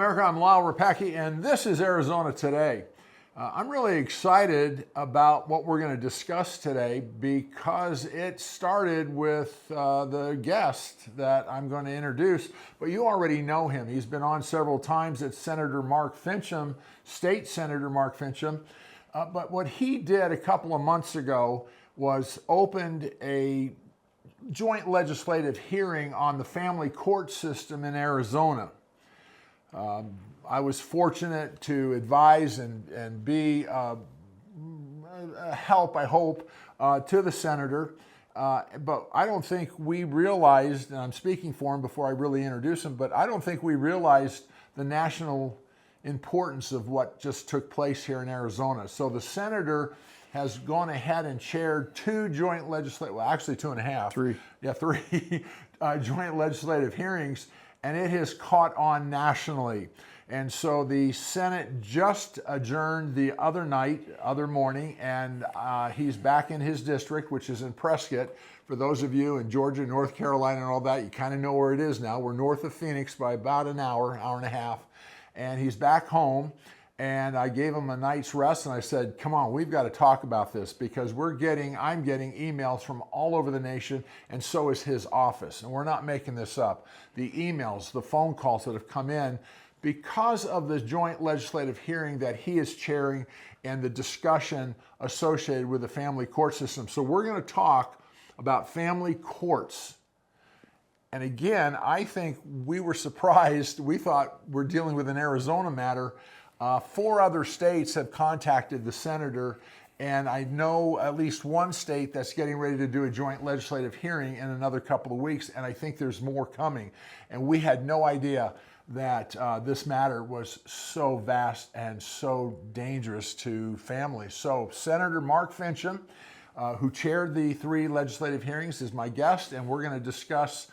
America. I'm Rapacki, and this is Arizona Today. I'm really excited about what we're going to discuss today because it started with the guest that I'm going to introduce, but you already know him. He's been on several times. It's Senator Mark Finchem, State Senator Mark Finchem. But what he did a couple of months ago was opened a joint legislative hearing on the family court system in Arizona. I was fortunate to advise and be a help, I hope, to the senator. But I don't think we realized, and I'm speaking for him before I really introduce him, but I don't think we realized the national importance of what just took place here in Arizona. So the senator has gone ahead and chaired two joint legislative, well, actually two and a half. Three joint legislative hearings, and it has caught on nationally. And so the Senate just adjourned the other morning, and he's back in his district, which is in Prescott. For those of you in Georgia, North Carolina, and all that, you kind of know where it is now. We're north of Phoenix by about an hour and a half. And he's back home, and I gave him a night's rest, and I said, come on, we've got to talk about this because I'm getting emails from all over the nation, and so is his office. And we're not making this up. The emails, the phone calls that have come in because of the joint legislative hearing that he is chairing and the discussion associated with the family court system. So we're going to talk about family courts. And again, I think we were surprised. We thought we're dealing with an Arizona matter. 4 other states have contacted the senator, and I know at least one state that's getting ready to do a joint legislative hearing in another couple of weeks, and I think there's more coming. And we had no idea that this matter was so vast and so dangerous to families. So Senator Mark Finchem, who chaired the 3 legislative hearings, is my guest, and we're going to discuss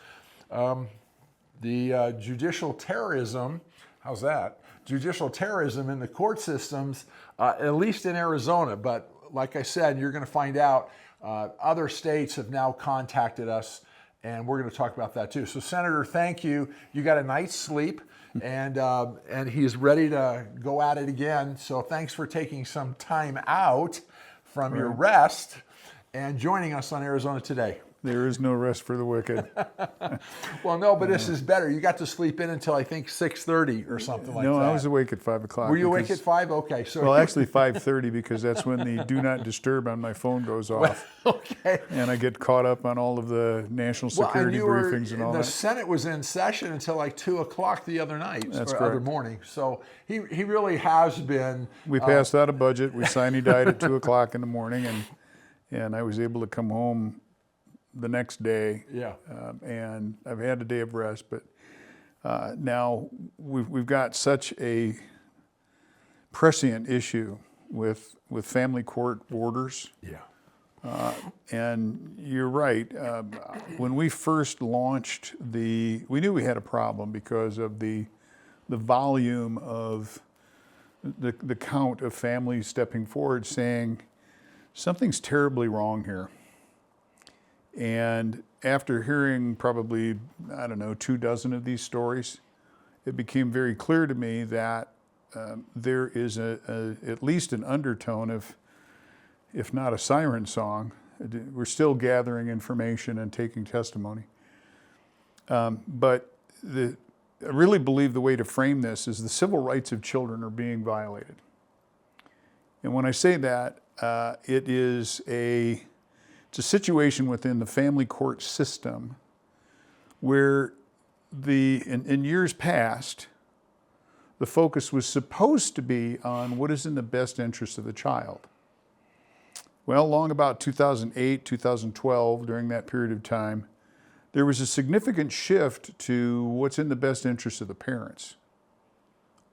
the judicial terrorism. How's that? Judicial terrorism in the court systems, at least in Arizona. But like I said, you're going to find out other states have now contacted us, and we're going to talk about that too. So Senator, thank you. You got a night's sleep, and he's ready to go at it again. So thanks for taking some time out from your rest and joining us on Arizona Today. There is no rest for the wicked. Well, no, but this is better. You got to sleep in until I think 6:30 or something like that. No, I was awake at 5 o'clock. Were you awake at 5? Okay. So well, actually 5:30 because that's when the do not disturb on my phone goes off. Okay. And I get caught up on all of the national security briefings and all that. The Senate was in session until like 2 o'clock the other night. That's or correct. Other morning. So he really has been. We passed out a budget. We sine-died at 2 o'clock in the morning, and I was able to come home the next day. Yeah. And I've had a day of rest, but now we've got such a prescient issue with family court orders. Yeah. And you're right. When we first launched we knew we had a problem because of the volume of the count of families stepping forward saying something's terribly wrong here. And after hearing probably, 24 of these stories, it became very clear to me that there is at least an undertone of, if not a siren song, we're still gathering information and taking testimony. But I really believe the way to frame this is the civil rights of children are being violated. And when I say that, it's a situation within the family court system where in years past, the focus was supposed to be on what is in the best interest of the child. Well, along about 2008, 2012, during that period of time, there was a significant shift to what's in the best interest of the parents,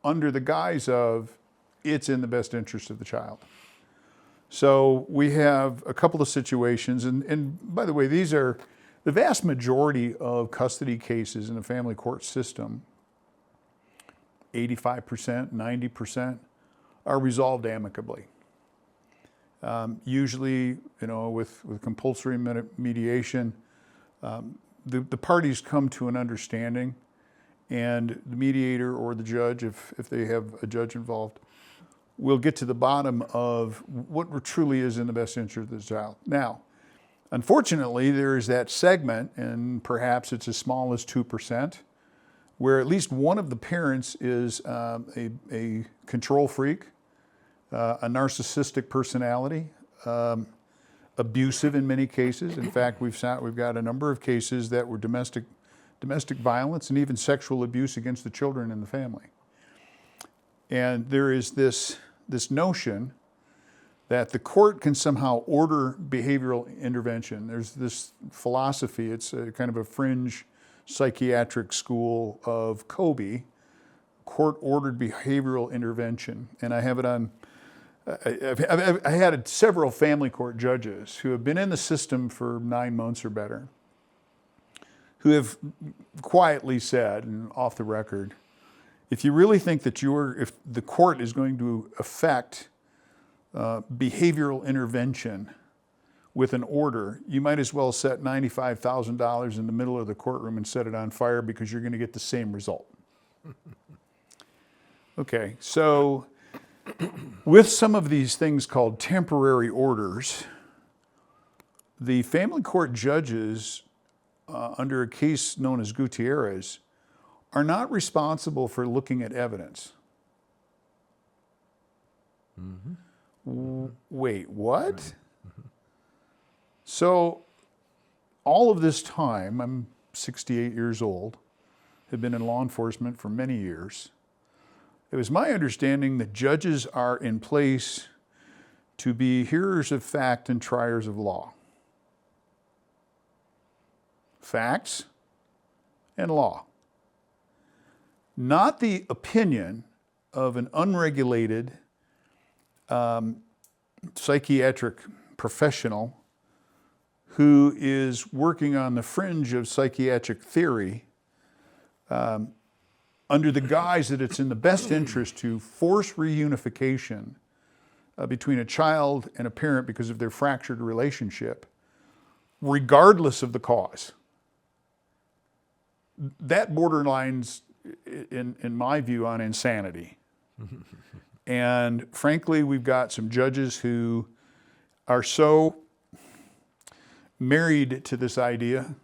under the guise of it's in the best interest of the child. So we have a couple of situations, and by the way, these are the vast majority of custody cases in the family court system, 85%, 90%, are resolved amicably. Usually, with compulsory mediation, the parties come to an understanding, and the mediator or the judge, if they have a judge involved, will get to the bottom of what truly is in the best interest of the child. Now, unfortunately, there is that segment, and perhaps it's as small as 2%, where at least one of the parents is a control freak, a narcissistic personality, abusive in many cases. In fact, we've got a number of cases that were domestic violence and even sexual abuse against the children in the family. And there is this notion that the court can somehow order behavioral intervention. There's this philosophy, it's a kind of a fringe psychiatric school of Kobe, court-ordered behavioral intervention. And I have it on, I had several family court judges who have been in the system for 9 months or better, who have quietly said, and off the record, if you really think that if the court is going to affect behavioral intervention with an order, you might as well set $95,000 in the middle of the courtroom and set it on fire, because you're going to get the same result. Okay, so with some of these things called temporary orders, the family court judges under a case known as Gutierrez are not responsible for looking at evidence. Wait, what? Mm-hmm. So all of this time, I'm 68 years old, have been in law enforcement for many years. It was my understanding that judges are in place to be hearers of fact and triers of law. Facts and law. Not the opinion of an unregulated psychiatric professional who is working on the fringe of psychiatric theory under the guise that it's in the best interest to force reunification between a child and a parent because of their fractured relationship, regardless of the cause. That borderlines, in my view, on insanity. And frankly, we've got some judges who are so married to this idea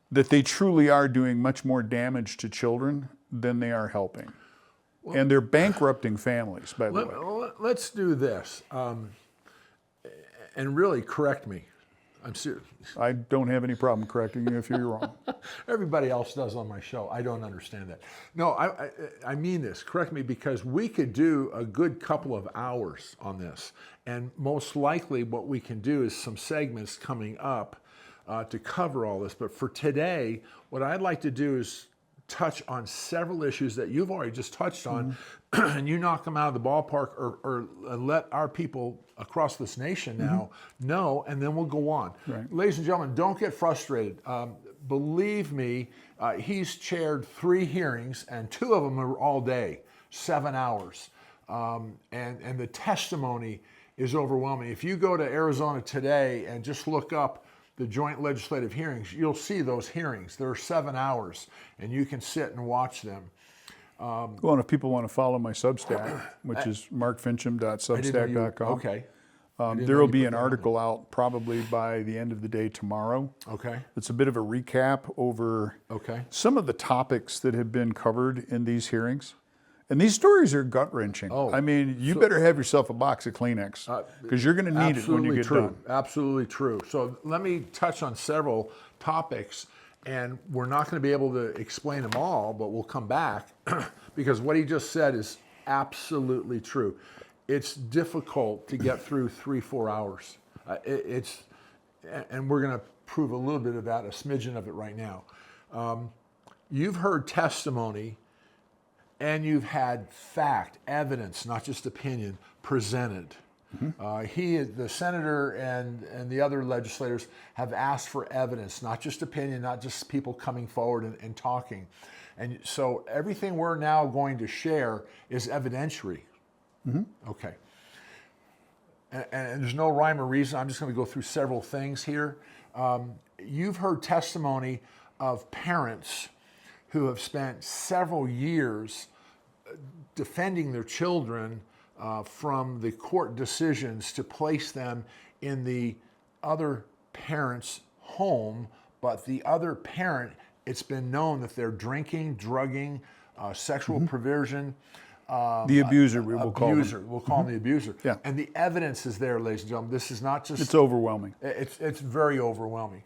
that they truly are doing much more damage to children than they are helping. Well, and they're bankrupting families, by the way. Let's do this. And really correct me. I'm serious. I don't have any problem correcting you if you're wrong. Everybody else does on my show. I don't understand that. No, I mean this. Correct me, because we could do a good couple of hours on this. And most likely what we can do is some segments coming up to cover all this. But for today, what I'd like to do is touch on several issues that you've already just touched on, and you knock them out of the ballpark, or let our people across this nation now know, and then we'll go on. Right. Ladies and gentlemen, don't get frustrated. Believe me, he's chaired 3 hearings, and 2 of them are all day, 7 hours. And the testimony is overwhelming. If you go to Arizona today and just look up the joint legislative hearings, you'll see those hearings. They're 7 hours, and you can sit and watch them. Well, and if people want to follow my Substack, which is markfinchem.substack.com. Okay. There will be an article out probably by the end of the day tomorrow. Okay. It's a bit of a recap over some of the topics that have been covered in these hearings. And these stories are gut-wrenching. Oh, I mean, you better have yourself a box of Kleenex, because you're going to need it when you get done. Absolutely true. So let me touch on several topics, and we're not going to be able to explain them all, but we'll come back because what he just said is absolutely true. It's difficult to get through 3-4 hours. And we're going to prove a little bit of that, a smidgen of it right now. You've heard testimony, and you've had fact, evidence, not just opinion, presented. The senator and the other legislators have asked for evidence, not just opinion, not just people coming forward and talking. And so everything we're now going to share is evidentiary. Okay. And there's no rhyme or reason. I'm just going to go through several things here. You've heard testimony of parents who have spent several years defending their children from the court decisions to place them in the other parent's home, but the other parent, it's been known that they're drinking, drugging, sexual perversion. The abuser, we will call him. We'll call him the abuser. Yeah. And the evidence is there, ladies and gentlemen. This is not just... It's overwhelming. It's very overwhelming.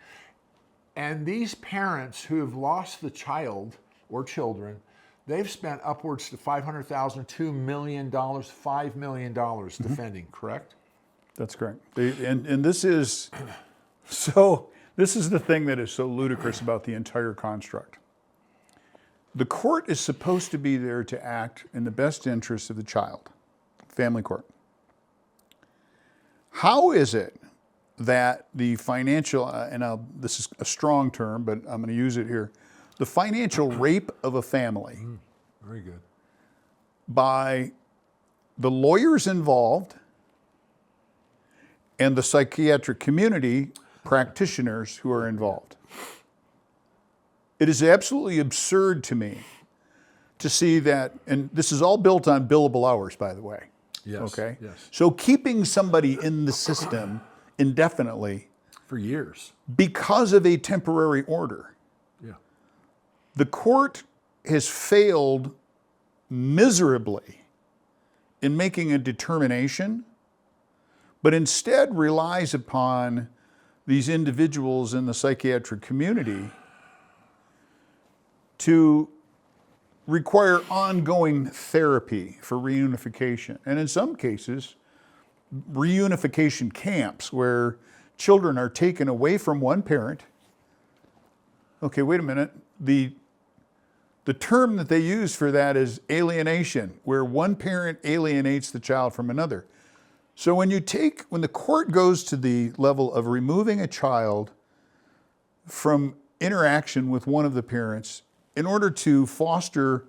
And these parents who have lost the child or children, they've spent upwards to $500,000, $2 million, $5 million defending, correct? That's correct. And this is so. This is the thing that is so ludicrous about the entire construct. The court is supposed to be there to act in the best interest of the child, family court. How is it that the financial, this is a strong term, but I'm going to use it here, the financial rape of a family Very good. by the lawyers involved and the psychiatric community practitioners who are involved? It is absolutely absurd to me to see that, and this is all built on billable hours, by the way. Yes. Okay? Yes. So keeping somebody in the system indefinitely For years. because of a temporary order. Yeah. The court has failed miserably in making a determination, but instead relies upon these individuals in the psychiatric community to require ongoing therapy for reunification. And in some cases, reunification camps where children are taken away from one parent. Okay, wait a minute. The term that they use for that is alienation, where one parent alienates the child from another. So when the court goes to the level of removing a child from interaction with one of the parents in order to foster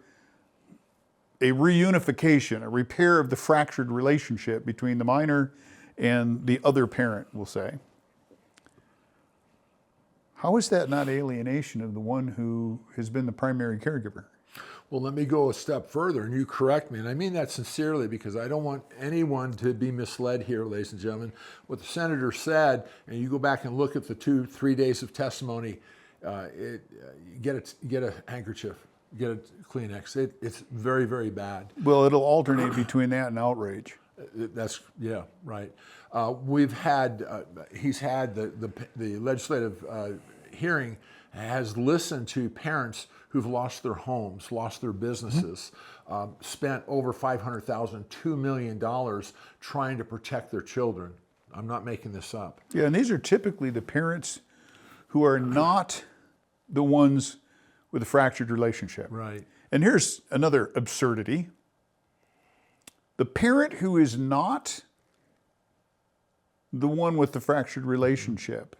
a reunification, a repair of the fractured relationship between the minor and the other parent, we'll say, how is that not alienation of the one who has been the primary caregiver? Well, let me go a step further, and you correct me, and I mean that sincerely because I don't want anyone to be misled here, ladies and gentlemen. What the senator said, and you go back and look at the 2-3 days of testimony, get a handkerchief, get a Kleenex. It's very, very bad. Well, it'll alternate between that and outrage. Yeah, right. We've had, he's had the legislative hearing has listened to parents who've lost their homes, lost their businesses, spent over $500,000, $2 million trying to protect their children. I'm not making this up. Yeah, and these are typically the parents who are not the ones with a fractured relationship. Right. And here's another absurdity. The parent who is not the one with the fractured relationship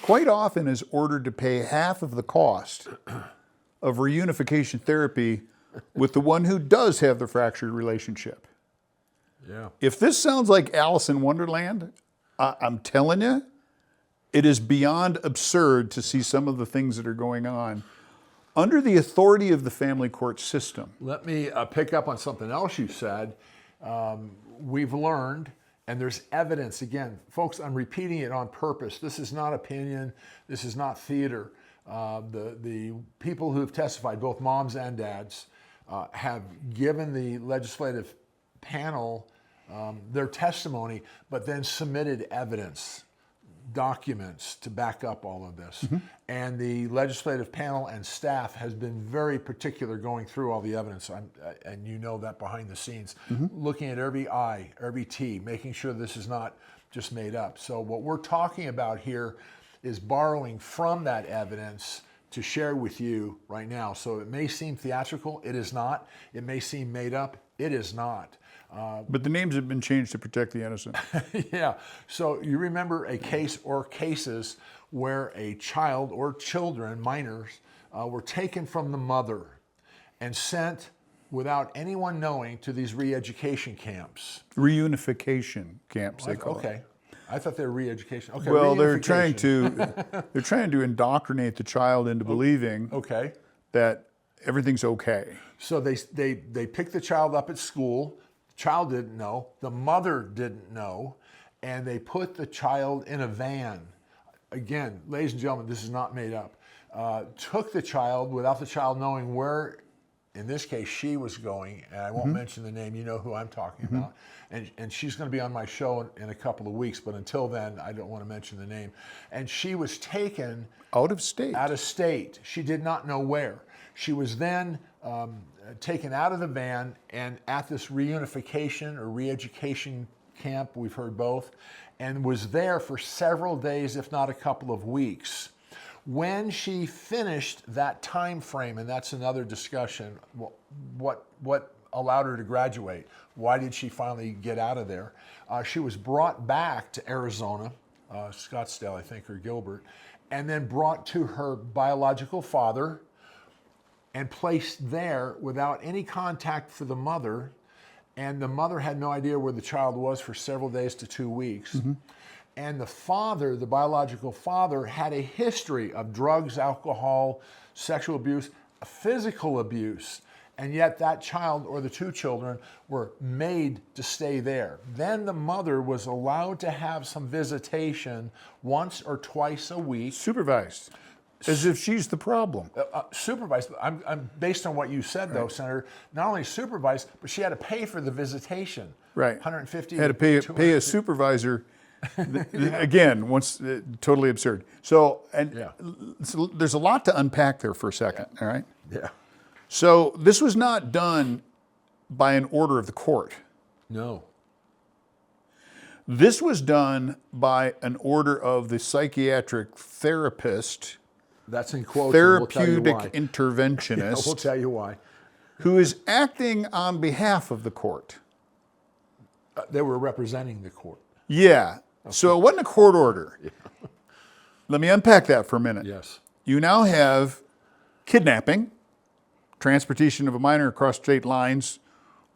quite often is ordered to pay half of the cost of reunification therapy with the one who does have the fractured relationship. Yeah. If this sounds like Alice in Wonderland, I'm telling you, it is beyond absurd to see some of the things that are going on under the authority of the family court system. Let me pick up on something else you said. We've learned, and there's evidence, again, folks, I'm repeating it on purpose. This is not opinion. This is not theater. The people who have testified, both moms and dads, have given the legislative panel their testimony, but then submitted evidence, documents to back up all of this. Mm-hmm. And the legislative panel and staff has been very particular going through all the evidence, and you know that behind the scenes, looking at every I, every T, making sure this is not just made up. So what we're talking about here is borrowing from that evidence to share with you right now. So it may seem theatrical, it is not. It may seem made up, it is not. But the names have been changed to protect the innocent. Yeah. So you remember a case or cases where a child or children, minors, were taken from the mother and sent without anyone knowing to these re-education camps. Reunification camps, they call Okay. I thought they were re-education. Okay. Well, they're trying to indoctrinate the child into believing okay. that everything's okay. So they picked the child up at school. The child didn't know. The mother didn't know. And they put the child in a van. Again, ladies and gentlemen, this is not made up. Took the child without the child knowing where, in this case, she was going. And I won't mention the name. You know who I'm talking about. And she's going to be on my show in a couple of weeks. But until then, I don't want to mention the name. And she was taken Out of state. out of state. She did not know where. She was then taken out of the van and at this reunification or re-education camp, we've heard both, and was there for several days, if not a couple of weeks. When she finished that time frame, and that's another discussion, what allowed her to graduate? Why did she finally get out of there? She was brought back to Arizona, Scottsdale, I think, or Gilbert, and then brought to her biological father and placed there without any contact for the mother. And the mother had no idea where the child was for several days to 2 weeks. And the father, the biological father, had a history of drugs, alcohol, sexual abuse, physical abuse. And yet that child or the two children were made to stay there. Then the mother was allowed to have some visitation once or twice a week. Supervised. As if she's the problem. Supervised. I'm based on what you said, though, Senator. Not only supervised, but she had to pay for the visitation. Right. 150. Had to pay a supervisor. Again, totally absurd. So, so there's a lot to unpack there for a second. All right. Yeah. So this was not done by an order of the court. No. This was done by an order of the psychiatric therapist. That's in quotes. Therapeutic we'll interventionist. We'll tell you why. Who is acting on behalf of the court. They were representing the court. Yeah. Okay. So it wasn't a court order. Yeah. Let me unpack that for a minute. Yes. You now have kidnapping, transportation of a minor across state lines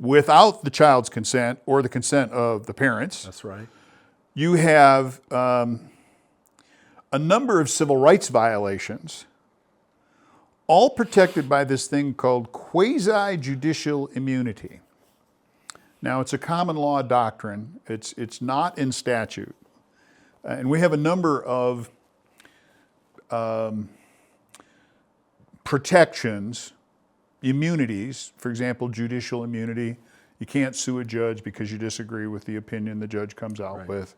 without the child's consent or the consent of the parents. That's right. You have a number of civil rights violations, all protected by this thing called quasi-judicial immunity. Now, it's a common law doctrine. It's not in statute. And we have a number of protections, immunities. For example, judicial immunity. You can't sue a judge because you disagree with the opinion the judge comes out with.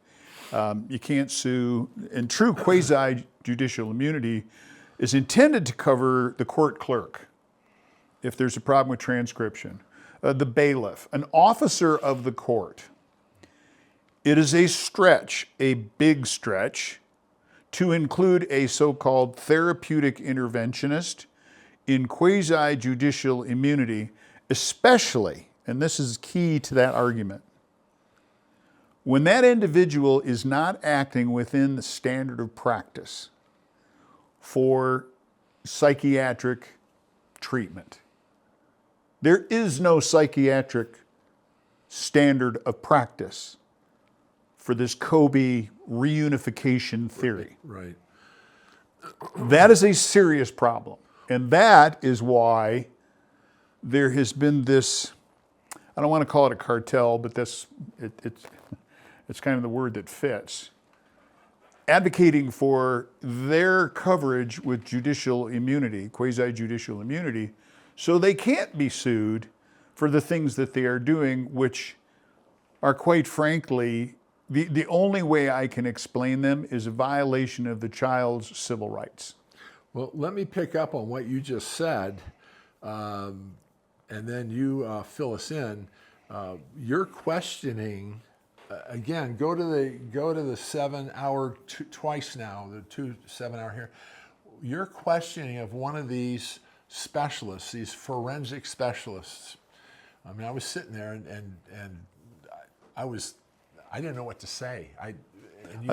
You can't sue, and true quasi-judicial immunity is intended to cover the court clerk if there's a problem with transcription, the bailiff, an officer of the court. It is a stretch, a big stretch, to include a so-called therapeutic interventionist in quasi-judicial immunity, especially, and this is key to that argument, when that individual is not acting within the standard of practice for psychiatric treatment. There is no psychiatric standard of practice for this Kobe reunification theory. Right. That is a serious problem. And that is why there has been this, I don't want to call it a cartel, but it's kind of the word that fits, advocating for their coverage with judicial immunity, quasi-judicial immunity, so they can't be sued for the things that they are doing, which are quite frankly, the only way I can explain them is a violation of the child's civil rights. Well, let me pick up on what you just said, and then you fill us in. You're questioning. Again, go to the 7 hour twice now, the 2 7 hour here. You're questioning of one of these specialists, these forensic specialists. I mean, I was sitting there and I didn't know what to say. I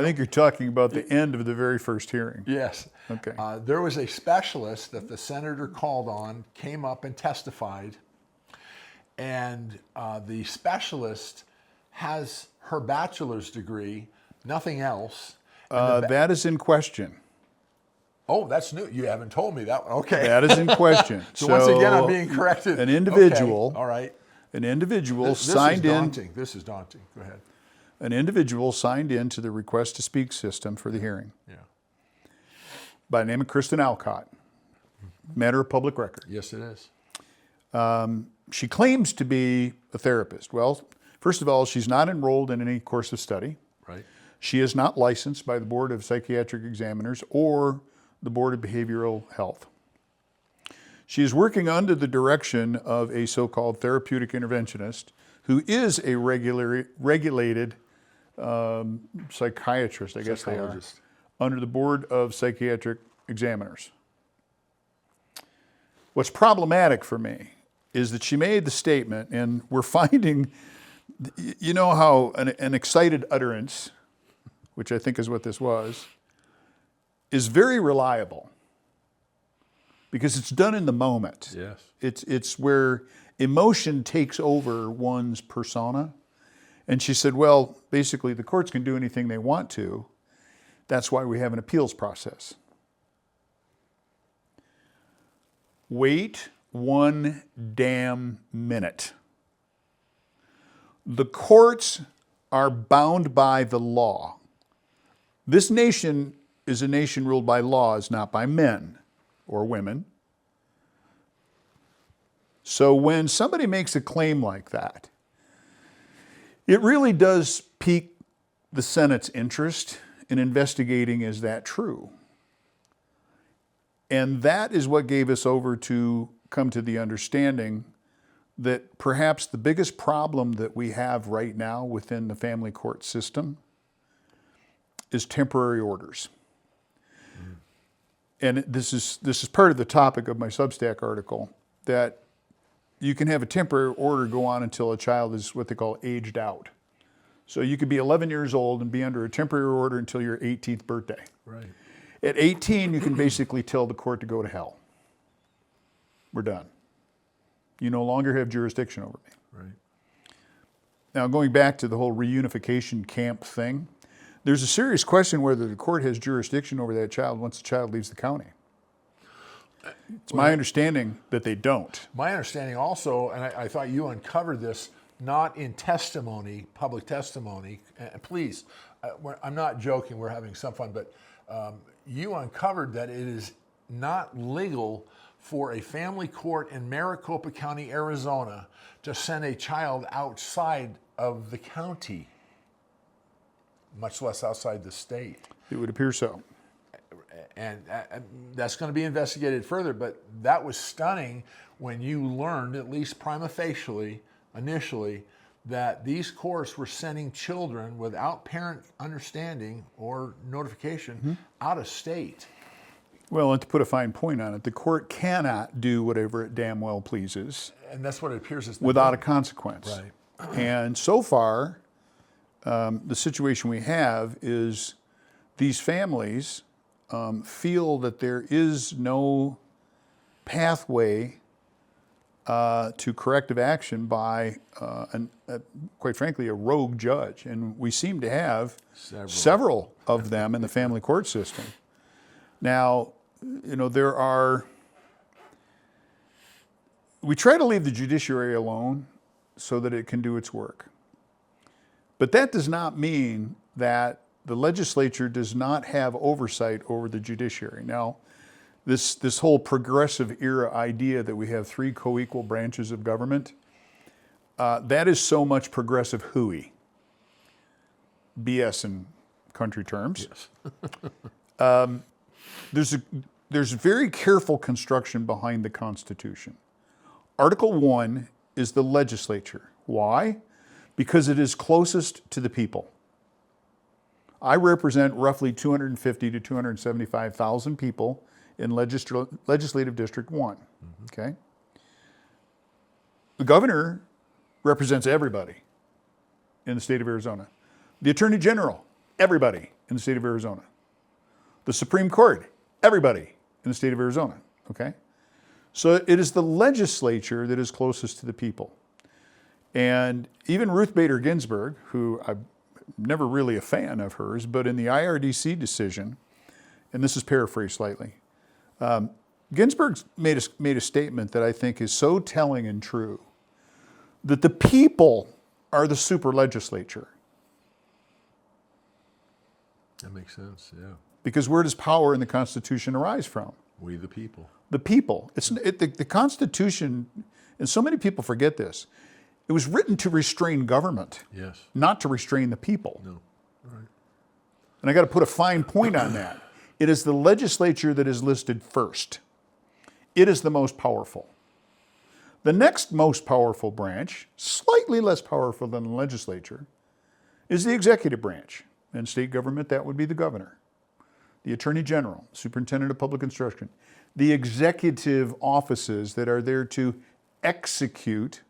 think you're talking about the end of the very first hearing. Yes. Okay. There was a specialist that the senator called on, came up and testified, and the specialist has her bachelor's degree, nothing else. That is in question. Oh, that's new. You haven't told me that one. Okay. That is in question. So once again, I'm being corrected. An individual. Okay. All right. An individual This signed is in. daunting. This is daunting. Go ahead. An individual signed in to the request to speak system for the hearing Yeah. by the name of Kristen Alcott. Matter of public record. Yes, it is. She claims to be a therapist. Well, first of all, she's not enrolled in any course of study. Right. She is not licensed by the Board of Psychiatric Examiners or the Board of Behavioral Health. She is working under the direction of a so-called therapeutic interventionist who is a regulated psychiatrist, I guess they are, under the Board of Psychiatric Examiners. What's problematic for me is that she made the statement, and we're finding, you know how an excited utterance, which I think is what this was, is very reliable because it's done in the moment. Yes. It's where emotion takes over one's persona. And she said, well, basically the courts can do anything they want to. That's why we have an appeals process. Wait 1 damn minute. The courts are bound by the law. This nation is a nation ruled by laws, not by men or women. So when somebody makes a claim like that, it really does pique the Senate's interest in investigating, is that true? And that is what gave us over to come to the understanding that perhaps the biggest problem that we have right now within the family court system is temporary orders. Mm. And this is part of the topic of my Substack article, that you can have a temporary order go on until a child is what they call aged out. So you could be 11 years old and be under a temporary order until your 18th birthday. Right. At 18, you can basically tell the court to go to hell. We're done. You no longer have jurisdiction over me. Right. Now, going back to the whole reunification camp thing, there's a serious question whether the court has jurisdiction over that child once the child leaves the county. It's my understanding that they don't. My understanding also, and I thought you uncovered this, not in testimony, public testimony. Please, I'm not joking, we're having some fun, but you uncovered that it is not legal for a family court in Maricopa County, Arizona, to send a child outside of the county, much less outside the state. It would appear so. And that's going to be investigated further, but that was stunning when you learned, at least prima facie, initially, that these courts were sending children without parent understanding or notification out of state. Well, and to put a fine point on it, the court cannot do whatever it damn well pleases. And that's what it appears as without a consequence. Right. And so far, the situation we have is these families feel that there is no pathway to corrective action by, quite frankly, a rogue judge. And we seem to have several of them in the family court system. Now, you know, we try to leave the judiciary alone so that it can do its work. But that does not mean that the legislature does not have oversight over the judiciary. Now, this whole progressive era idea that we have 3 co-equal branches of government, that is so much progressive hooey. BS in country terms. Yes. There's very careful construction behind the Constitution. Article 1 is the legislature. Why? Because it is closest to the people. I represent roughly 250 to 275,000 people in Legislative District 1, okay? The governor represents everybody in the state of Arizona. The Attorney General, everybody in the state of Arizona. The Supreme Court, everybody in the state of Arizona, okay? So it is the legislature that is closest to the people. And even Ruth Bader Ginsburg, who I'm never really a fan of hers, but in the IRDC decision, and this is paraphrased slightly, Ginsburg made a statement that I think is so telling and true, that the people are the super legislature. That makes sense, yeah. Because where does power in the Constitution arise from? We the people. The people. The Constitution, and so many people forget this, it was written to restrain government, Yes. not to restrain the people. No. All right. And I got to put a fine point on that. It is the legislature that is listed first. It is the most powerful. The next most powerful branch, slightly less powerful than the legislature, is the executive branch. In state government, that would be the governor, the attorney general, superintendent of public instruction, the executive offices that are there to execute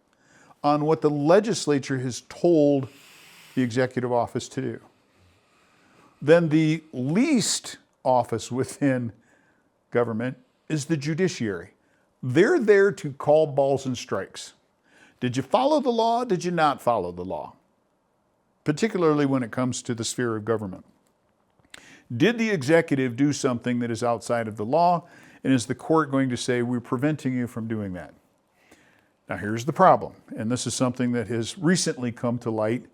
on what the legislature has told the executive office to do. Then the least office within government is the judiciary. They're there to call balls and strikes. Did you follow the law? Did you not follow the law? Particularly when it comes to the sphere of government. Did the executive do something that is outside of the law? And is the court going to say, we're preventing you from doing that? Now here's the problem, and this is something that has recently come to light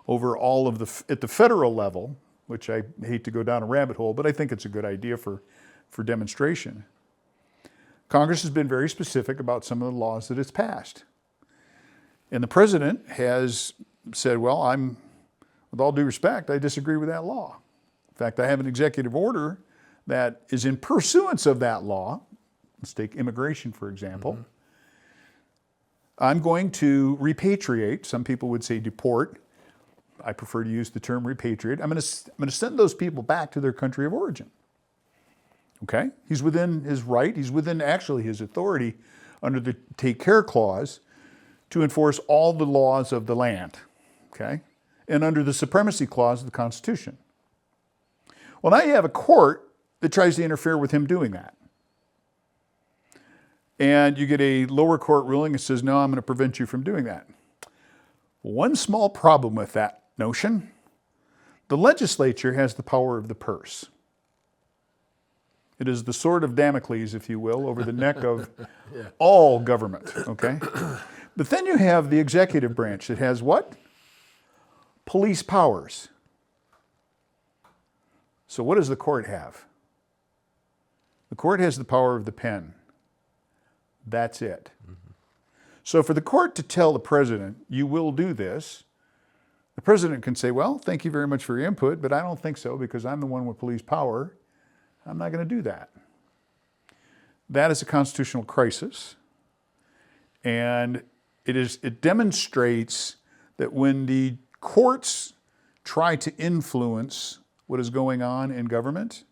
over all of at the federal level, which I hate to go down a rabbit hole, but I think it's a good idea for demonstration. Congress has been very specific about some of the laws that it's passed. And the president has said, well, with all due respect, I disagree with that law. In fact, I have an executive order that is in pursuance of that law. Let's take immigration, for example. Mm-hmm. I'm going to repatriate. Some people would say deport. I prefer to use the term repatriate. I'm going to send those people back to their country of origin. Okay? He's within his right. He's within actually his authority under the Take Care Clause to enforce all the laws of the land. Okay? And under the Supremacy Clause of the Constitution. Well, now you have a court that tries to interfere with him doing that. And you get a lower court ruling that says, no, I'm going to prevent you from doing that. One small problem with that notion, the legislature has the power of the purse. It is the sword of Damocles, if you will, over the neck of all government, okay? But then you have the executive branch that has what? Police powers. So what does the court have? The court has the power of the pen. That's it. Mm-hmm. So for the court to tell the president, you will do this, the president can say, well, thank you very much for your input, but I don't think so because I'm the one with police power. I'm not going to do that. That is a constitutional crisis. And it demonstrates that when the courts try to influence what is going on in government,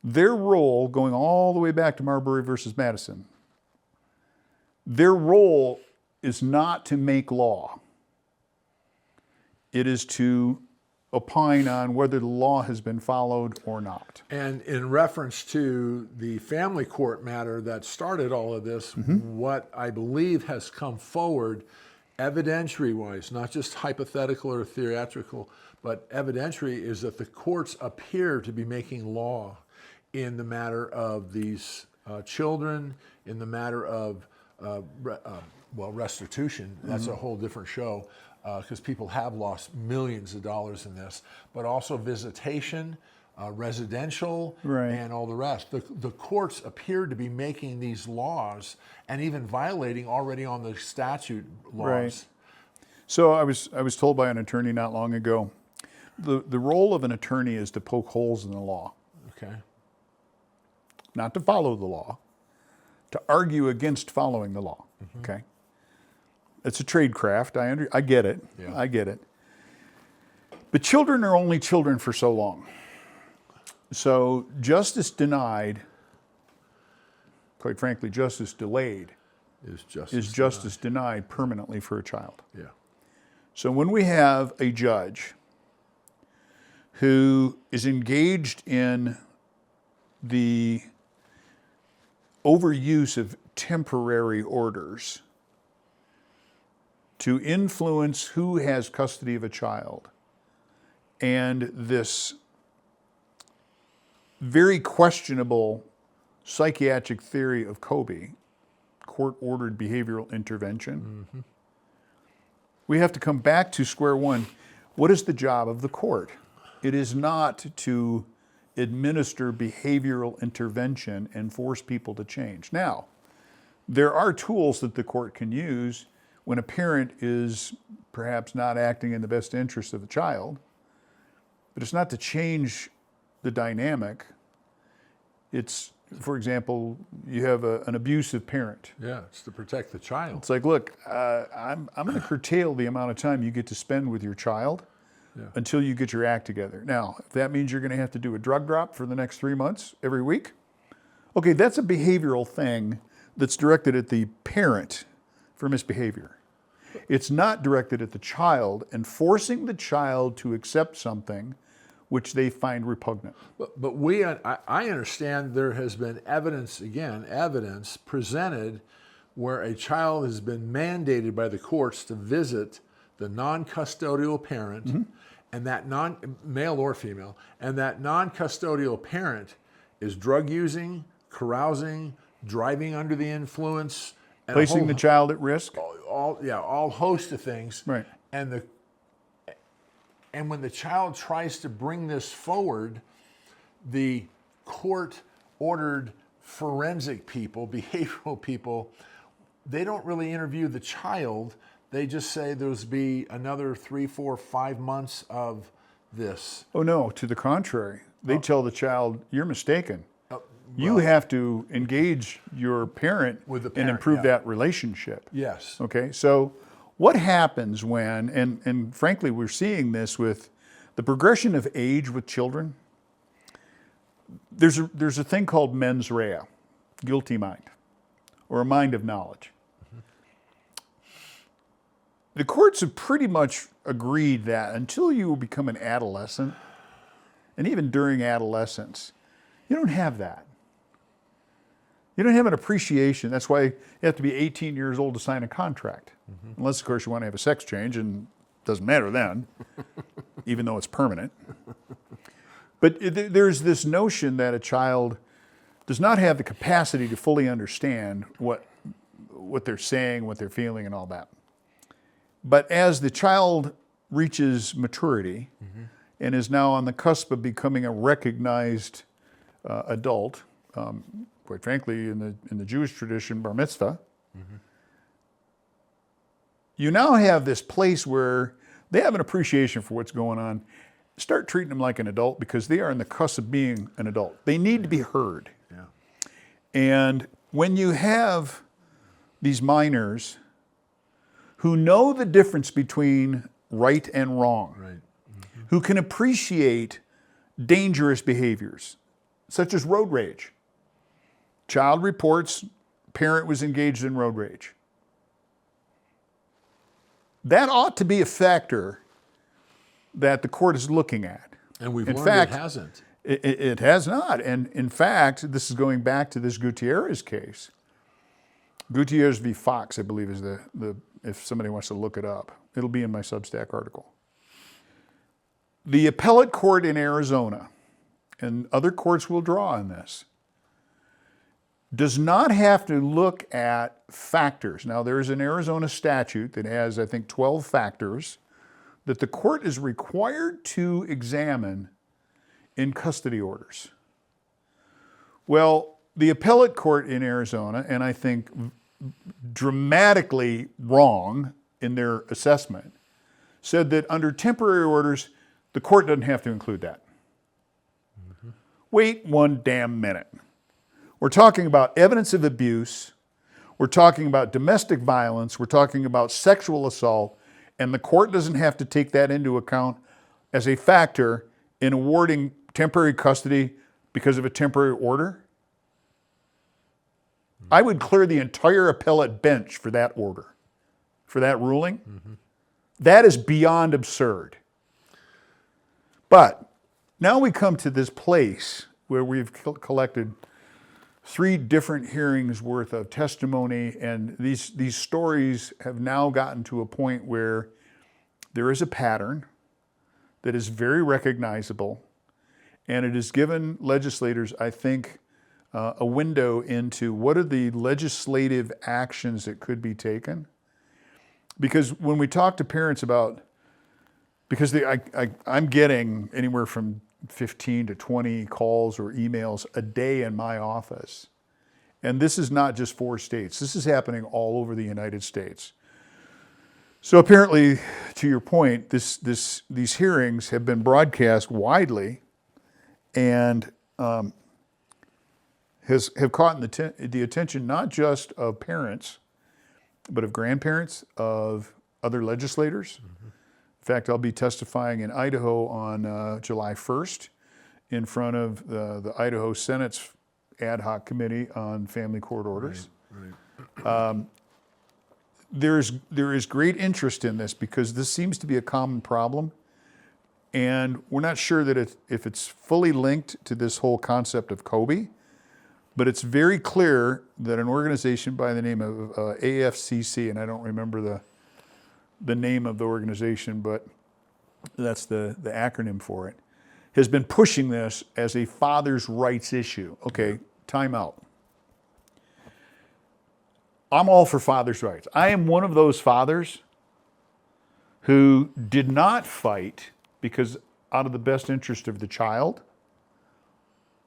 their role, going all the way back to Marbury versus Madison, their role is not to make law. It is to opine on whether the law has been followed or not. And in reference to the family court matter that started all of this, what I believe has come forward evidentiary-wise, not just hypothetical or theatrical, but evidentiary, is that the courts appear to be making law in the matter of these children, in the matter of restitution. That's a whole different show because people have lost millions of dollars in this, but also visitation, residential, and all the rest. The courts appear to be making these laws and even violating already on the statute laws. Right. So I was told by an attorney not long ago, the role of an attorney is to poke holes in the law. Okay. Not to follow the law, to argue against following the law. Okay. It's a trade craft. I get it. Yeah. I get it. But children are only children for so long. So justice denied, quite frankly, justice delayed is justice denied permanently for a child. Yeah. So when we have a judge who is engaged in the overuse of temporary orders to influence who has custody of a child, and this very questionable psychiatric theory of Kobe, court-ordered behavioral intervention, we have to come back to square one. What is the job of the court? It is not to administer behavioral intervention and force people to change. Now, there are tools that the court can use when a parent is perhaps not acting in the best interest of the child, but it's not to change the dynamic. It's, for example, you have an abusive parent. Yeah, it's to protect the child. It's like, look, I'm going to curtail the amount of time you get to spend with your child until you get your act together. Now, if that means you're going to have to do a drug drop for the next 3 months every week, okay, that's a behavioral thing that's directed at the parent for misbehavior. It's not directed at the child and forcing the child to accept something which they find repugnant. But I understand there has been evidence presented where a child has been mandated by the courts to visit the non-custodial parent, and that male or female, and that non-custodial parent is drug using, carousing, driving under the influence, and Placing the child at risk. all host of things. Right. And when the child tries to bring this forward, the court-ordered forensic people, behavioral people, they don't really interview the child. They just say there's be another 3, 4, 5 months of this. Oh no, to the contrary. They tell the child, you're mistaken. You have to engage your parent, With the and parent, improve yeah. that relationship. Yes. Okay, so what happens when, and frankly, we're seeing this with the progression of age with children. There's a thing called mens rea, guilty mind, or a mind of knowledge. The courts have pretty much agreed that until you become an adolescent, and even during adolescence, you don't have that. You don't have an appreciation. That's why you have to be 18 years old to sign a contract. Unless, of course, you want to have a sex change, and it doesn't matter then, even though it's permanent. But there's this notion that a child does not have the capacity to fully understand what they're saying, what they're feeling, and all that. But as the child reaches maturity and is now on the cusp of becoming a recognized adult, quite frankly, in the Jewish tradition, bar mitzvah, you now have this place where they have an appreciation for what's going on. Start treating them like an adult because they are on the cusp of being an adult. They need to be heard. Yeah. And when you have these minors who know the difference between right and wrong, Right. who can appreciate dangerous behaviors, such as road rage. Child reports parent was engaged in road rage. That ought to be a factor that the court is looking at. And we've In learned fact, it hasn't. It has not. And in fact, this is going back to this Gutierrez case. Gutierrez v. Fox, I believe, is the if somebody wants to look it up. It'll be in my Substack article. The appellate court in Arizona, and other courts will draw on this, does not have to look at factors. Now, there's an Arizona statute that has, I think, 12 factors that the court is required to examine in custody orders. Well, the appellate court in Arizona, and I think dramatically wrong in their assessment, said that under temporary orders, the court doesn't have to include that. Wait one damn minute. We're talking about evidence of abuse, we're talking about domestic violence, we're talking about sexual assault, and the court doesn't have to take that into account as a factor in awarding temporary custody because of a temporary order? I would clear the entire appellate bench for that order, for that ruling. That is beyond absurd. But now we come to this place where we've collected 3 different hearings worth of testimony, and these stories have now gotten to a point where there is a pattern that is very recognizable, and it has given legislators, I think, a window into what are the legislative actions that could be taken. Because when we talk to parents about, because I'm getting anywhere from 15 to 20 calls or emails a day in my office. And this is not just 4 states. This is happening all over the United States. So apparently, to your point, these hearings have been broadcast widely and have caught the attention not just of parents, but of grandparents, of other legislators. Mm-hmm. In fact, I'll be testifying in Idaho on July 1st in front of the Idaho Senate's ad hoc committee on family court orders. Right. There is great interest in this because this seems to be a common problem, and we're not sure that if it's fully linked to this whole concept of Kobe, but it's very clear that an organization by the name of AFCC, and I don't remember the name of the organization, but that's the acronym for it, has been pushing this as a father's rights issue. Okay, time out. I'm all for father's rights. I am one of those fathers who did not fight because out of the best interest of the child,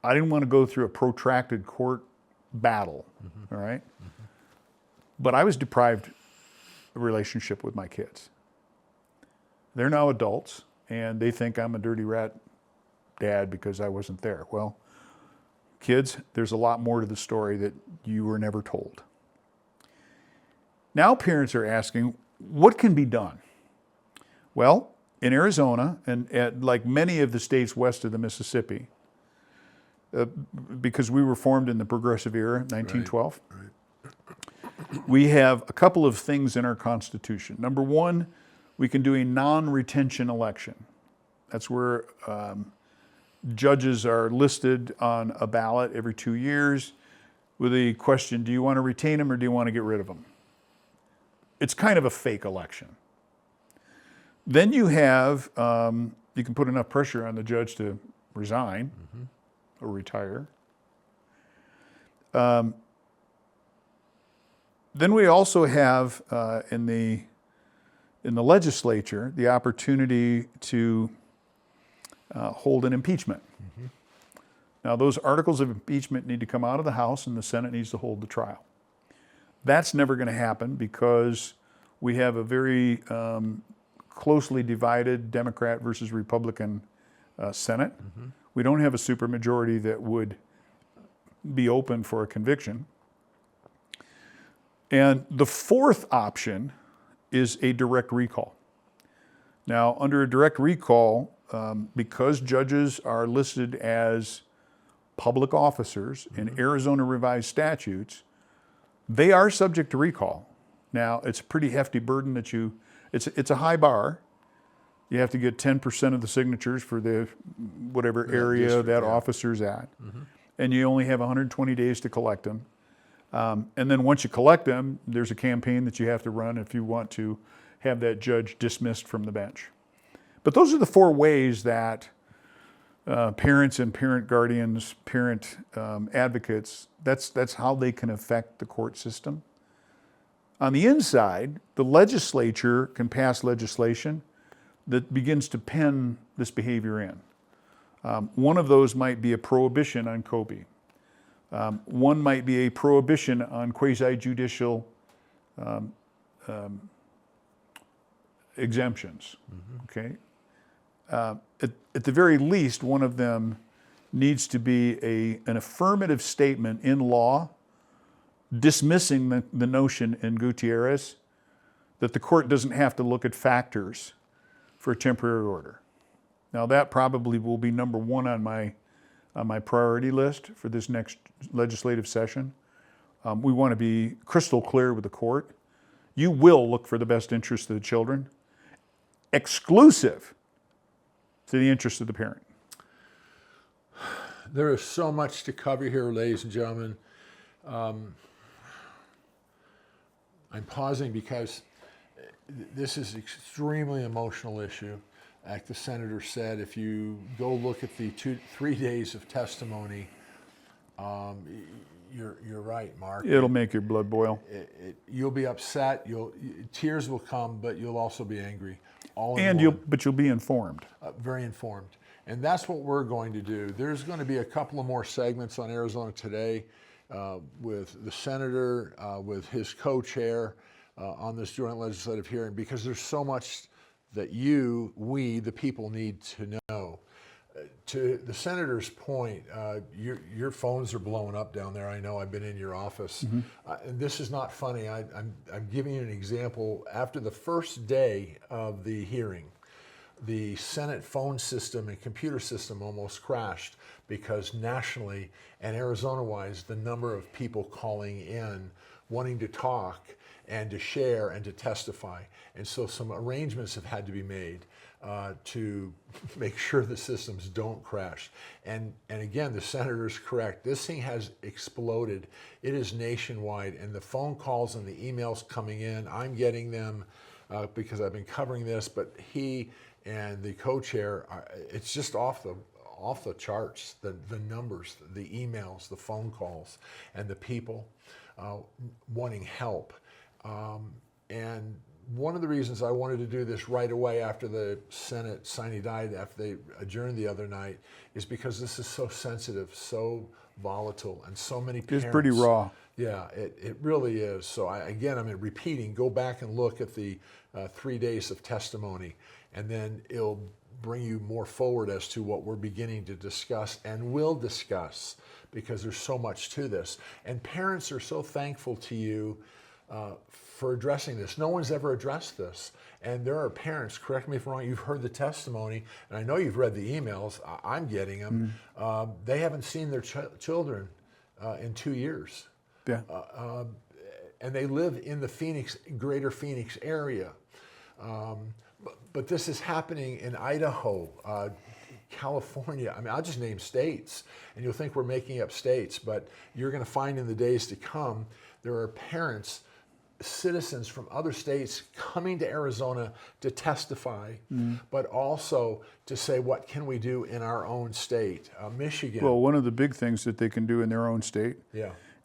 I didn't want to go through a protracted court battle, mm-hmm. all right? Mm-hmm. But I was deprived of a relationship with my kids. They're now adults, and they think I'm a dirty rat dad because I wasn't there. Well, kids, there's a lot more to the story that you were never told. Now parents are asking, what can be done? Well, in Arizona, and like many of the states west of the Mississippi, because we were formed in the Progressive Era, 1912, right. We have a couple of things in our Constitution. Number one, we can do a non-retention election. That's where judges are listed on a ballot every 2 years with the question, do you want to retain them or do you want to get rid of them? It's kind of a fake election. Then you have, you can put enough pressure on the judge to resign mm-hmm. or retire. Then we also have in the legislature the opportunity to hold an impeachment. Mm-hmm. Now those articles of impeachment need to come out of the House and the Senate needs to hold the trial. That's never going to happen because we have a very closely divided Democrat versus Republican Senate. Mm-hmm. We don't have a supermajority that would be open for a conviction. And the fourth option is a direct recall. Now, under a direct recall, because judges are listed as public officers mm-hmm. in Arizona revised statutes, they are subject to recall. Now, it's a pretty hefty burden that it's a high bar. You have to get 10% of the signatures for the whatever area that officer's at. Mm-hmm. And you only have 120 days to collect them. And then once you collect them, there's a campaign that you have to run if you want to have that judge dismissed from the bench. But those are the 4 ways that parents and parent guardians, parent advocates, that's how they can affect the court system. On the inside, the legislature can pass legislation that begins to pen this behavior in. One of those might be a prohibition on Kobe. One might be a prohibition on quasi-judicial exemptions, mm-hmm. okay? At the very least, one of them needs to be an affirmative statement in law dismissing the notion in Gutierrez that the court doesn't have to look at factors for a temporary order. Now that probably will be number 1 on my priority list for this next legislative session. We want to be crystal clear with the court. You will look for the best interest of the children, exclusive to the interest of the parent. There is so much to cover here, ladies and gentlemen. I'm pausing because this is an extremely emotional issue. Like the senator said, if you go look at the 3 days of testimony, You're right, Mark. It'll make your blood boil. You'll be upset. Tears will come, but you'll also be angry. All in And one. you'll be informed. Very informed. And that's what we're going to do. There's going to be a couple of more segments on Arizona Today with the senator, with his co-chair on this joint legislative hearing, because there's so much that we, the people, need to know. To the senator's point, your phones are blowing up down there. I know. I've been in your office. And this is not funny. I'm giving you an example. After the first day of the hearing, the Senate phone system and computer system almost crashed because nationally and Arizona-wise, the number of people calling in wanting to talk and to share and to testify. And so some arrangements have had to be made to make sure the systems don't crash. And again, the senator's correct. This thing has exploded. It is nationwide, and the phone calls and the emails coming in, I'm getting them because I've been covering this, but he and the co-chair, it's just off the charts, the numbers, the emails, the phone calls, and the people wanting help. And one of the reasons I wanted to do this right away after the Senate sine die, after they adjourned the other night, is because this is so sensitive, so volatile, and so many parents. It's pretty raw. Yeah, it really is. So I'm repeating, go back and look at the 3 days of testimony, and then it'll bring you more forward as to what we're beginning to discuss and will discuss, because there's so much to this. And parents are so thankful to you for addressing this. No one's ever addressed this. And there are parents, correct me if I'm wrong, you've heard the testimony, and I know you've read the emails, I'm getting them. They haven't seen their children in 2 years. Yeah. And they live in the greater Phoenix area. But this is happening in Idaho, California. I mean, I'll just name states, and you'll think we're making up states, but you're going to find in the days to come, there are parents, citizens from other states coming to Arizona to testify, but also to say, what can we do in our own state? Michigan. Well, one of the big things that they can do in their own state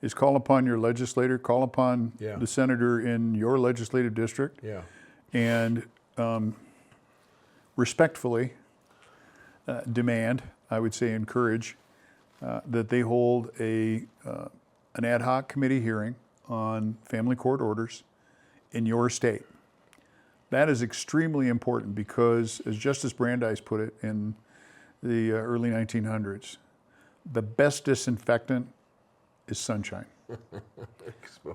is call upon your legislator, call upon the senator in your legislative district, and respectfully demand, I would say encourage, that they hold an ad hoc committee hearing on family court orders in your state. That is extremely important because, as Justice Brandeis put it in the early 1900s, the best disinfectant is sunshine.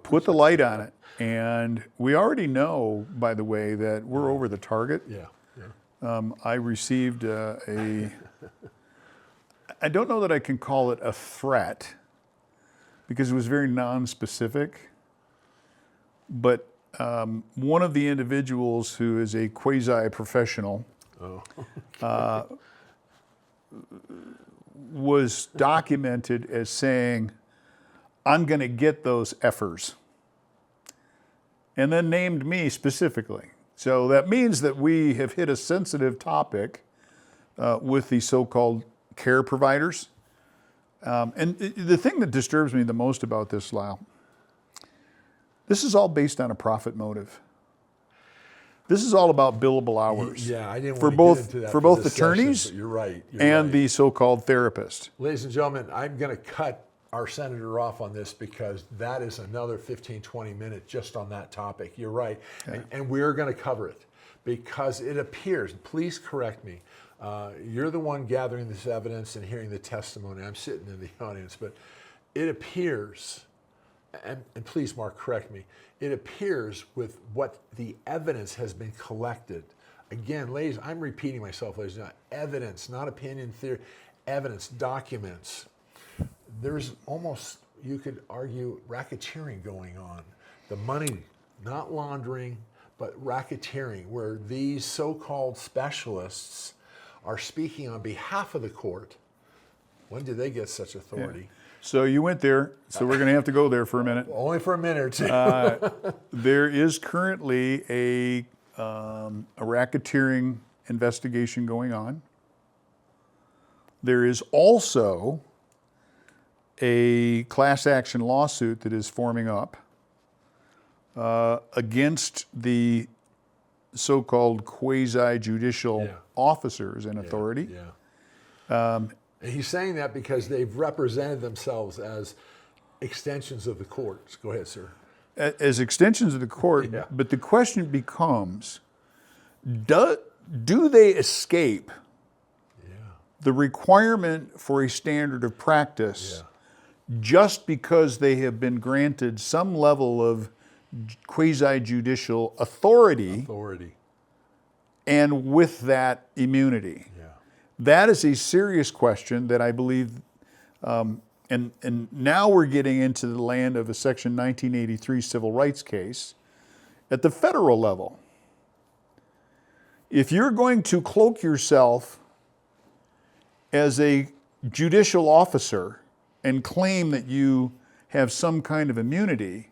Put the light on it. And we already know, by the way, that we're over the target. I received I don't know that I can call it a threat, because it was very non-specific, but one of the individuals who is a quasi-professional was documented as saying, I'm going to get those effers, and then named me specifically. So that means that we have hit a sensitive topic with the so-called care providers. And the thing that disturbs me the most about this, Lyle, this is all based on a profit motive. This is all about billable hours. Yeah, I didn't for want to both get into that for both this attorneys session, but you're right. And the so-called therapist. Ladies and gentlemen, I'm going to cut our senator off on this because that is another 15, 20 minutes just on that topic. You're right. And we're going to cover it because it appears, please correct me, you're the one gathering this evidence and hearing the testimony. I'm sitting in the audience, but it appears, and please, Mark, correct me, it appears with what the evidence has been collected. Again, ladies, I'm repeating myself, ladies and gentlemen, evidence, not opinion theory, evidence, documents. There's almost, you could argue, racketeering going on. The money, not laundering, but racketeering, where these so-called specialists are speaking on behalf of the court. When did they get such authority? Yeah. So you went there, so we're going to have to go there for a minute. Only for a minute or two. There is currently a racketeering investigation going on. There is also a class action lawsuit that is forming up against the so-called quasi-judicial officers in authority. And he's saying that because they've represented themselves as extensions of the courts. Go ahead, sir. As extensions of the court, but the question becomes, do they escape the requirement for a standard of practice just because they have been granted some level of quasi-judicial authority and with that immunity? That is a serious question that I believe, and now we're getting into the land of a Section 1983 civil rights case at the federal level. If you're going to cloak yourself as a judicial officer and claim that you have some kind of immunity,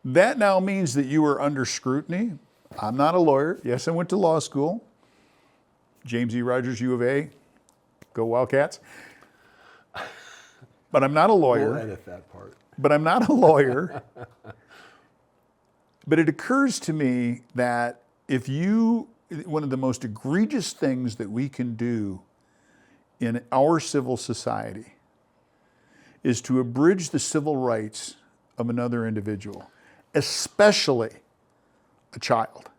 that now means that you are under scrutiny. I'm not a lawyer. Yes, I went to law school. James E. Rogers, U of A. Go Wildcats. But I'm not a lawyer. We'll edit that part. But I'm not a lawyer. But it occurs to me that one of the most egregious things that we can do in our civil society is to abridge the civil rights of another individual, especially a child.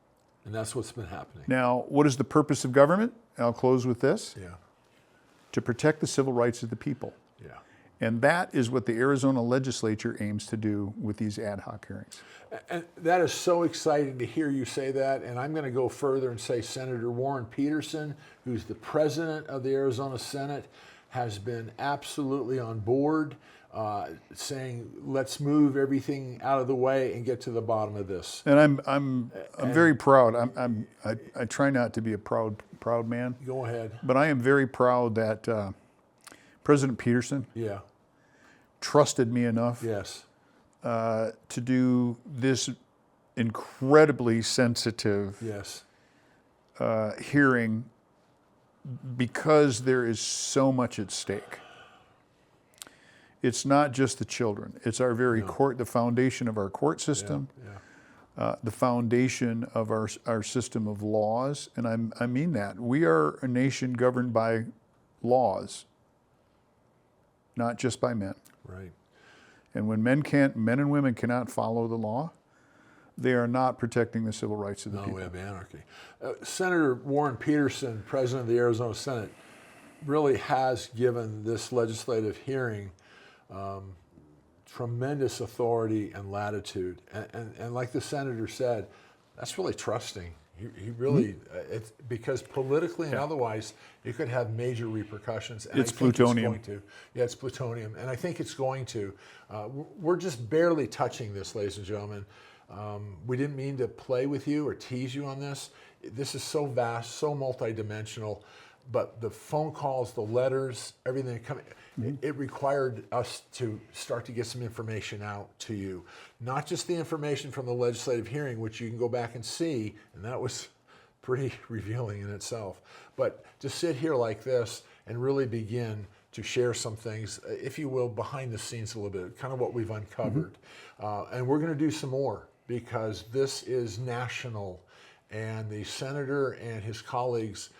And that's what's been happening. Now, what is the purpose of government? I'll close with this. To protect the civil rights of the people. And that is what the Arizona legislature aims to do with these ad hoc hearings. And that is so exciting to hear you say that. And I'm going to go further and say Senator Warren Peterson, who's the president of the Arizona Senate, has been absolutely on board, saying let's move everything out of the way and get to the bottom of this. And I'm very proud. I try not to be a proud man. Go ahead. But I am very proud that President Peterson trusted me enough to do this incredibly sensitive hearing, because there is so much at stake. It's not just the children. It's our very court, the foundation of our court system, the foundation of our system of laws. And I mean that. We are a nation governed by laws, not just by men. Right. And when men and women cannot follow the law, they are not protecting the civil rights of the people. We have anarchy. Senator Warren Peterson, president of the Arizona Senate, really has given this legislative hearing tremendous authority and latitude. And like the senator said, that's really trusting. He really, it's because politically and otherwise, it could have major repercussions. And it's plutonium. It's going to. It's plutonium. And I think it's going to. We're just barely touching this, ladies and gentlemen. We didn't mean to play with you or tease you on this. This is so vast, so multidimensional. But the phone calls, the letters, everything coming, it required us to start to get some information out to you. Not just the information from the legislative hearing, which you can go back and see, and that was pretty revealing in itself. But to sit here like this and really begin to share some things, if you will, behind the scenes a little bit, kind of what we've uncovered. And we're going to do some more, because this is national, and the senator and his colleagues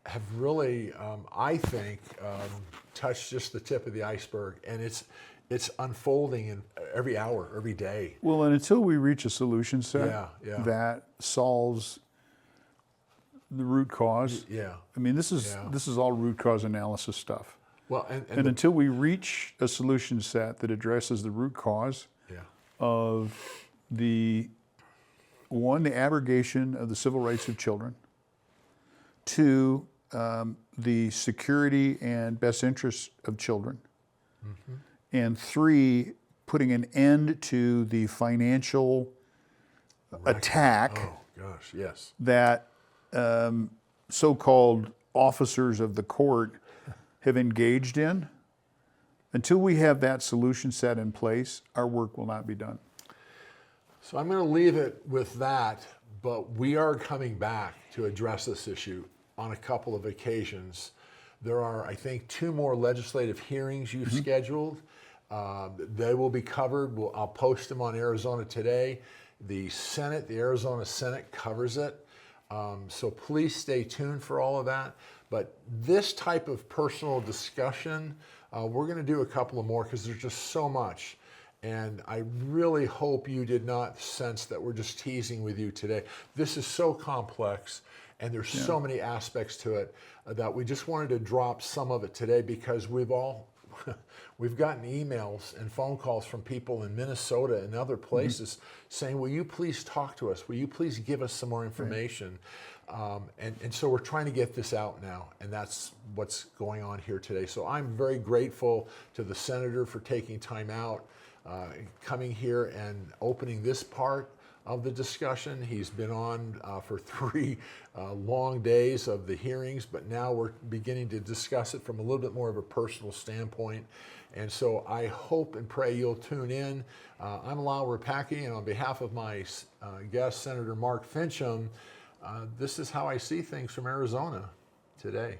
have really, I think, touched just the tip of the iceberg, and it's unfolding in every hour, every day. Well, and until we reach a solution set that solves the root cause, I mean, this is all root cause analysis stuff. Well, and until we reach a solution set that addresses the root cause of the abrogation of the civil rights of children, 2, the security and best interests of children, and 3, putting an end to the financial attack that so-called officers of the court have engaged in. Until we have that solution set in place, our work will not be done. So I'm going to leave it with that, but we are coming back to address this issue on a couple of occasions. There are, I think, 2 more legislative hearings you've scheduled. They will be covered. I'll post them on Arizona Today. The Senate, the Arizona Senate covers it. So please stay tuned for all of that. But this type of personal discussion, we're going to do a couple of more because there's just so much. And I really hope you did not sense that we're just teasing with you today. This is so complex and there's so many aspects to it that we just wanted to drop some of it today because we've gotten emails and phone calls from people in Minnesota and other places saying, will you please talk to us? Will you please give us some more information? And so we're trying to get this out now, and that's what's going on here today. So I'm very grateful to the Senator for taking time out, coming here and opening this part of the discussion. He's been on for 3 long days of the hearings, but now we're beginning to discuss it from a little bit more of a personal standpoint. And so I hope and pray you'll tune in. I'm Rapacki, and on behalf of my guest, Senator Mark Finchem, this is how I see things from Arizona today.